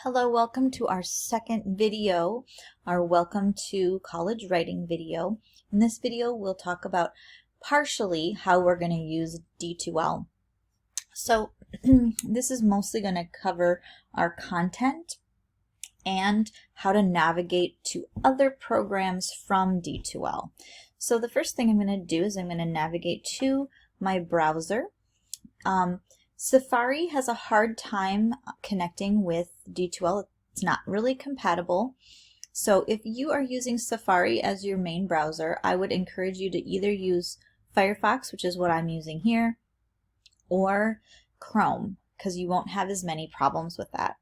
Hello, welcome to our second video, our Welcome to College Writing video. In this video, we'll talk about partially how we're going to use D2L. So this is mostly going to cover our content and how to navigate to other programs from D2L. So the first thing I'm going to do is I'm going to navigate to my browser. Safari has a hard time connecting with D2L. It's not really compatible. So if you are using Safari as your main browser, I would encourage you to either use Firefox, which is what I'm using here, or Chrome, because you won't have as many problems with that.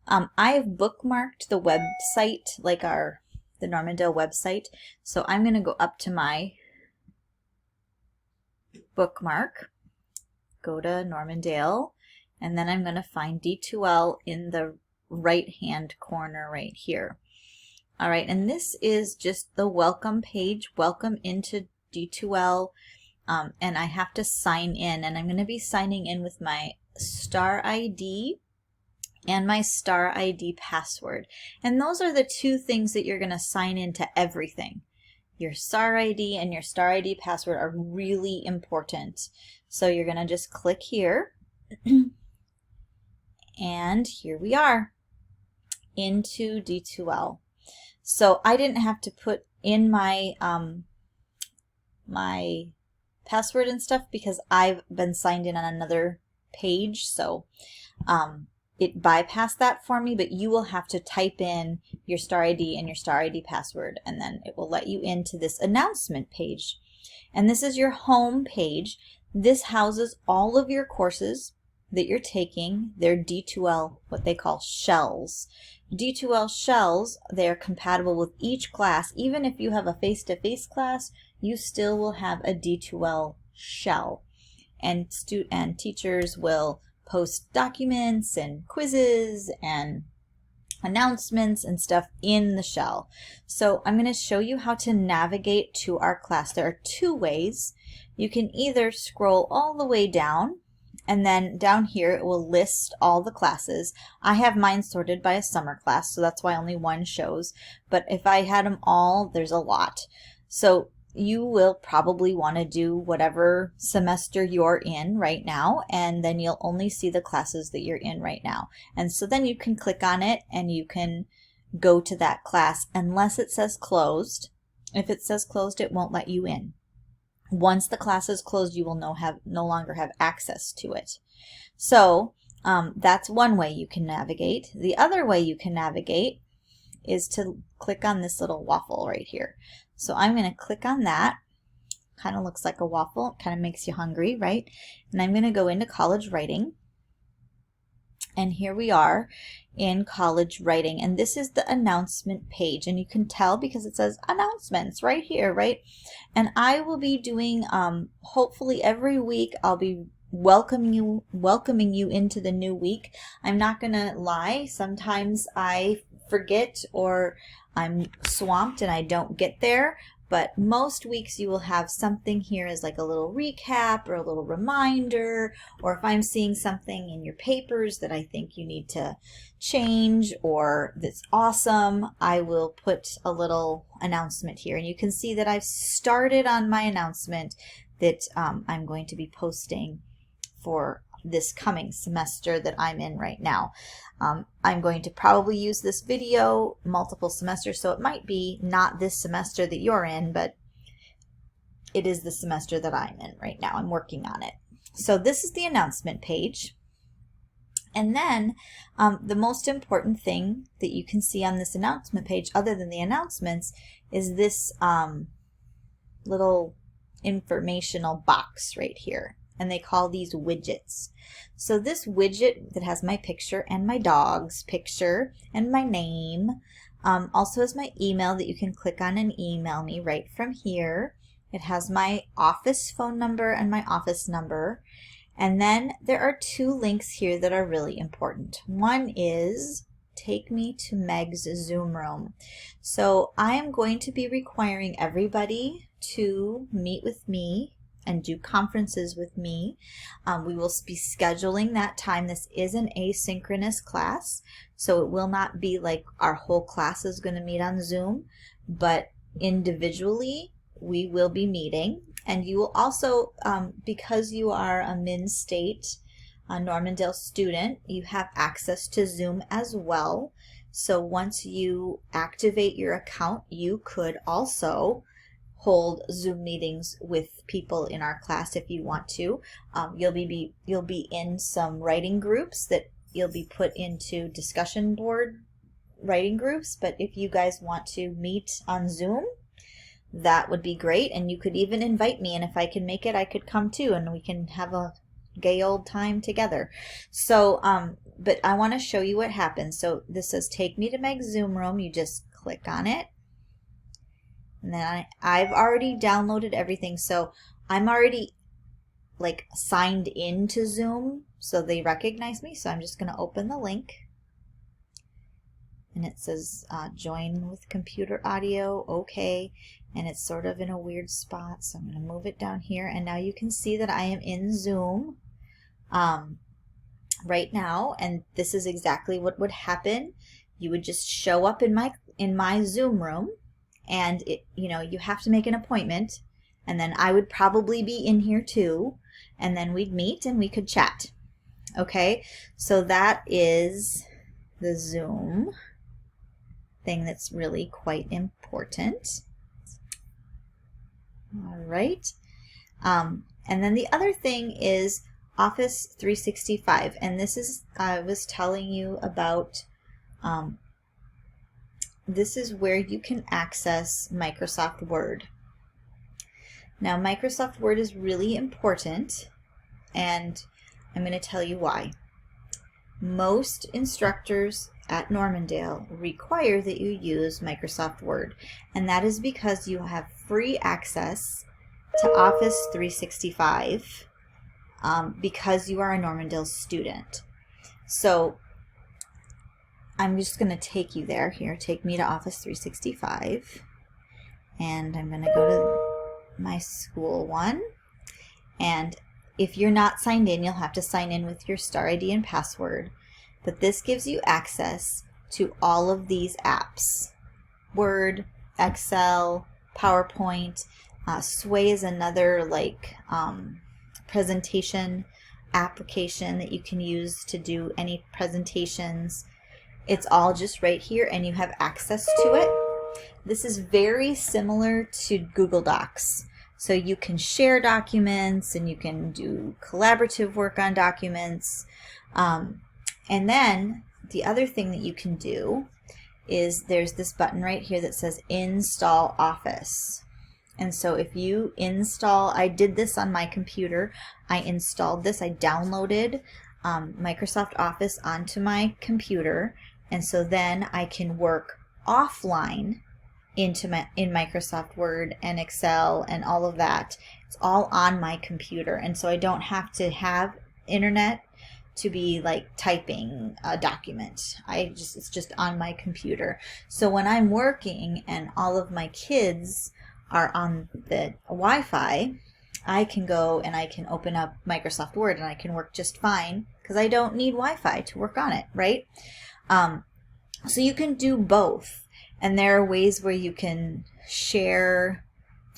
I have bookmarked the website, like the Normandale website. So I'm going to go up to my bookmark, go to Normandale, and then I'm going to find D2L in the right-hand corner right here. All right, and this is just the welcome page, welcome into D2L, and I have to sign in, and I'm going to be signing in with my star ID and my star ID password. And those are the two things that you're going to sign into everything. Your star ID and your star ID password are really important. So you're going to just click here, and here we are into D2L. So I didn't have to put in my my password and stuff because I've been signed in on another page, so it bypassed that for me, but you will have to type in your star ID and your star ID password, and then it will let you into this announcement page. And this is your home page. This houses all of your courses that you're taking. They're D2L, what they call shells. D2L shells, they're compatible with each class. Even if you have a face-to-face class, you still will have a D2L shell. And teachers will post documents and quizzes and announcements and stuff in the shell. So I'm going to show you how to navigate to our class. There are two ways. You can either scroll all the way down, and then down here it will list all the classes. I have mine sorted by a summer class, so that's why only one shows. But if I had them all, there's a lot. So you will probably want to do whatever semester you're in right now, and then you'll only see the classes that you're in right now. And so then you can click on it and you can go to that class unless it says closed. If it says closed, it won't let you in. Once the class is closed, you will no longer have access to it. So that's one way you can navigate. The other way you can navigate is to click on this little waffle right here. So I'm going to click on that. Kind of looks like a waffle. It kind of makes you hungry, right? And I'm going to go into college writing. And here we are in college writing. And this is the announcement page. And you can tell because it says announcements right here, right? And I will be doing, hopefully every week, I'll be welcoming you into the new week. I'm not going to lie. Sometimes I forget or I'm swamped and I don't get there, but most weeks you will have something here as like a little recap or a little reminder, or if I'm seeing something in your papers that I think you need to change or that's awesome, I will put a little announcement here. And you can see that I've started on my announcement that I'm going to be posting for this coming semester that I'm in right now. I'm going to probably use this video multiple semesters, so it might be not this semester that you're in, but it is the semester that I'm in right now. I'm working on it. So this is the announcement page. And then the most important thing that you can see on this announcement page, other than the announcements, is this little informational box right here. And they call these widgets. So this widget that has my picture and my dog's picture and my name also has my email that you can click on and email me right from here. It has my office phone number and my office number. And then there are two links here that are really important. One is take me to Meg's Zoom room. So I am going to be requiring everybody to meet with me and do conferences with me. We will be scheduling that time. This is an asynchronous class, so it will not be like our whole class is going to meet on Zoom, but individually we will be meeting. And you will also, because you are a Min-State Normandale student, you have access to Zoom as well. So once you activate your account, you could also hold Zoom meetings with people in our class if you want to. You'll be in some writing groups that you'll be put into discussion board writing groups, but if you guys want to meet on Zoom, that would be great. And you could even invite me, and if I can make it, I could come too, and we can have a gay old time together. So but I want to show you what happens. So this says take me to my Zoom room. You just click on it, and then I've already downloaded everything, so I'm already like signed into Zoom, so they recognize me. So I'm just going to open the link, and it says join with computer audio, okay, and it's sort of in a weird spot, so I'm going to move it down here, and now you can see that I am in Zoom right now, and this is exactly what would happen. You would just show up in my Zoom room, and you have to make an appointment, and then I would probably be in here too, and then we'd meet and we could chat. Okay, so that is the Zoom thing that's really quite important. All right, and then the other thing is Office 365, and this is, I was telling you about, this is where you can access Microsoft Word. Now Microsoft Word is really important, and I'm going to tell you why. Most instructors at Normandale require that you use Microsoft Word, and that is because you have free access to Office 365 because you are a Normandale student. So I'm just going to take you there. Here, take me to Office 365, and I'm going to go to my school one, and if you're not signed in, you'll have to sign in with your Star ID and password. But this gives you access to all of these apps: Word, Excel, PowerPoint. Sway is another presentation application that you can use to do any presentations. It's all just right here, and you have access to it. This is very similar to Google Docs. So you can share documents, and you can do collaborative work on documents. And then the other thing that you can do is there's this button right here that says Install Office. And so if you install, I did this on my computer, I installed this, I downloaded Microsoft Office onto my computer, and so then I can work offline in Microsoft Word and Excel and all of that. It's all on my computer, and so I don't have to have internet to be like typing a document. It's just on my computer. So when I'm working and all of my kids are on the Wi-Fi, I can go and I can open up Microsoft Word and I can work just fine because I don't need Wi-Fi to work on it, right? So you can do both, and there are ways where you can share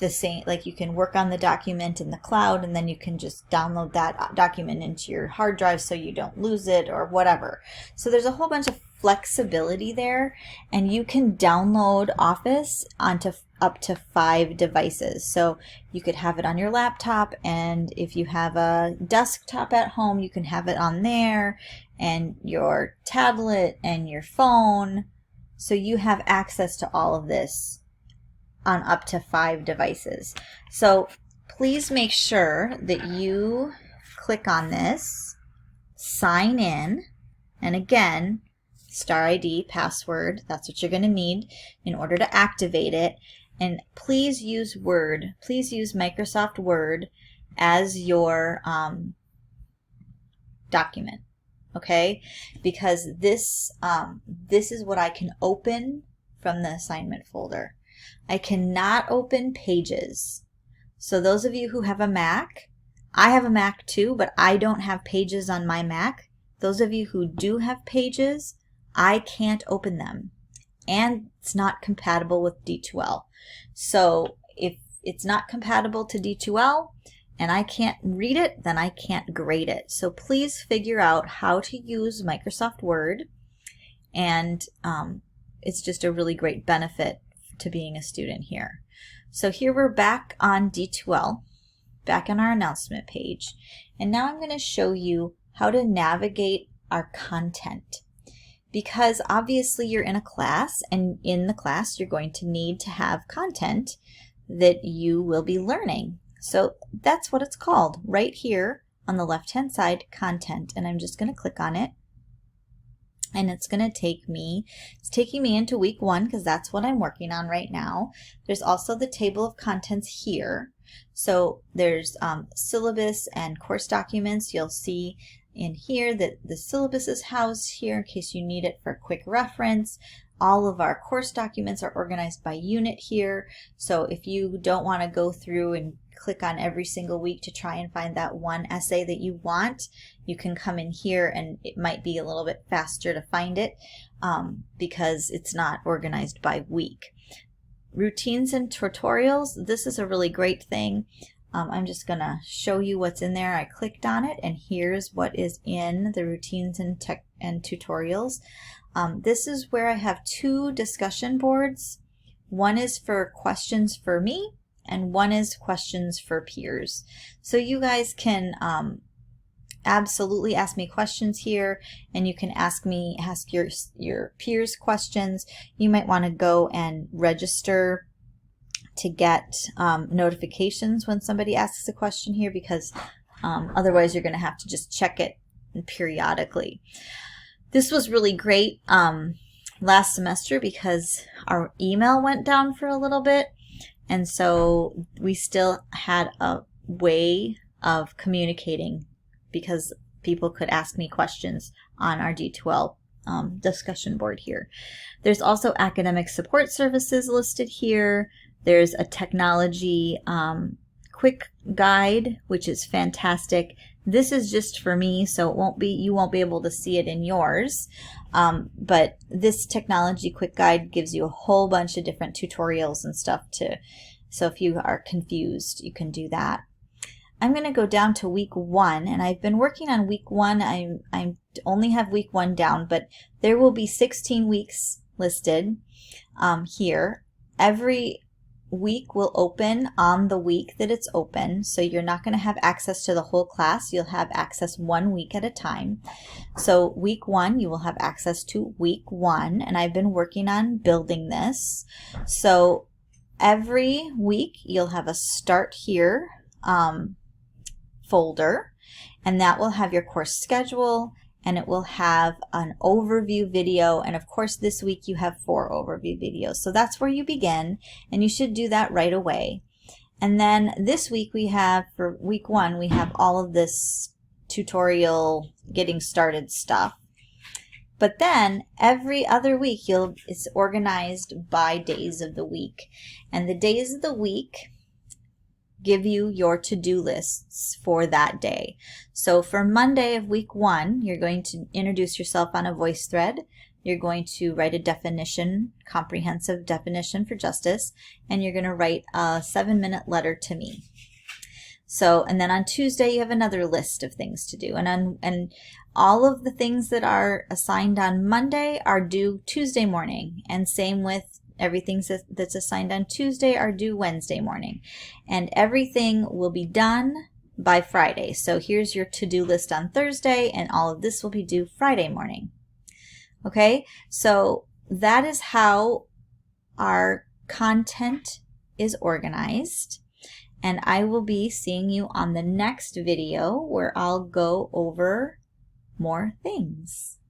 the same, like you can work on the document in the cloud, and then you can just download that document into your hard drive so you don't lose it or whatever. So there's a whole bunch of flexibility there, and you can download Office onto up to 5 devices. So you could have it on your laptop, and if you have a desktop at home, you can have it on there, and your tablet and your phone. So you have access to all of this on up to 5 devices. So please make sure that you click on this, sign in, and again, Star ID, password, that's what you're going to need in order to activate it. And please use Word. Please use Microsoft Word as your document, okay? Because this is what I can open from the assignment folder. I cannot open Pages. So those of you who have a Mac, I have a Mac too, but I don't have Pages on my Mac. Those of you who do have Pages, I can't open them. And it's not compatible with D2L. So if it's not compatible to D2L and I can't read it, then I can't grade it. So please figure out how to use Microsoft Word, and it's just a really great benefit to being a student here. So here we're back on D2L, back on our announcement page, and now I'm going to show you how to navigate our content. Because obviously you're in a class, and in the class you're going to need to have content that you will be learning. So that's what it's called right here on the left hand side, content, and I'm just going to click on it, and it's going to take me, it's taking me into week 1 because that's what I'm working on right now. There's also the table of contents here. So there's syllabus and course documents. You'll see in here that the syllabus is housed here in case you need it for quick reference. All of our course documents are organized by unit here. So if you don't want to go through and click on every single week to try and find that one essay that you want, you can come in here and it might be a little bit faster to find it because it's not organized by week. Routines and tutorials, this is a really great thing. I'm just going to show you what's in there. I clicked on it, and here's what is in the routines and tutorials. This is where I have 2 discussion boards. One is for questions for me, and one is questions for peers. So you guys can absolutely ask me questions here, and you can ask your peers questions. You might want to go and register to get notifications when somebody asks a question here, because otherwise you're going to have to just check it periodically. This was really great last semester because our email went down for a little bit, and so we still had a way of communicating because people could ask me questions on our D2L discussion board here. There's also academic support services listed here. There's a technology quick guide, which is fantastic. This is just for me, so you won't be able to see it in yours. But this technology quick guide gives you a whole bunch of different tutorials and stuff so if you are confused, you can do that. I'm going to go down to week 1, and I've been working on week 1. I only have week 1 down, but there will be 16 weeks listed here. Every week will open on the week that it's open, so you're not going to have access to the whole class. You'll have access 1 week at a time. So week 1, you will have access to week 1, and I've been working on building this. So every week you'll have a start here folder, and that will have your course schedule, and it will have an overview video, and of course this week you have 4 overview videos. So that's where you begin, and you should do that right away. And then this week we have, for week 1, we have all of this tutorial getting started stuff. But then every other week it's organized by days of the week, and the days of the week give you your to-do lists for that day. So for Monday of week 1, you're going to introduce yourself on a voice thread. You're going to write a definition, comprehensive definition for justice, and you're going to write a 7-minute letter to me. So, and then on Tuesday you have another list of things to do, and all of the things that are assigned on Monday are due Tuesday morning, and same with everything that's assigned on Tuesday are due Wednesday morning, and everything will be done by Friday. So here's your to-do list on Thursday, and all of this will be due Friday morning. Okay, so that is how our content is organized, and I will be seeing you on the next video where I'll go over more things.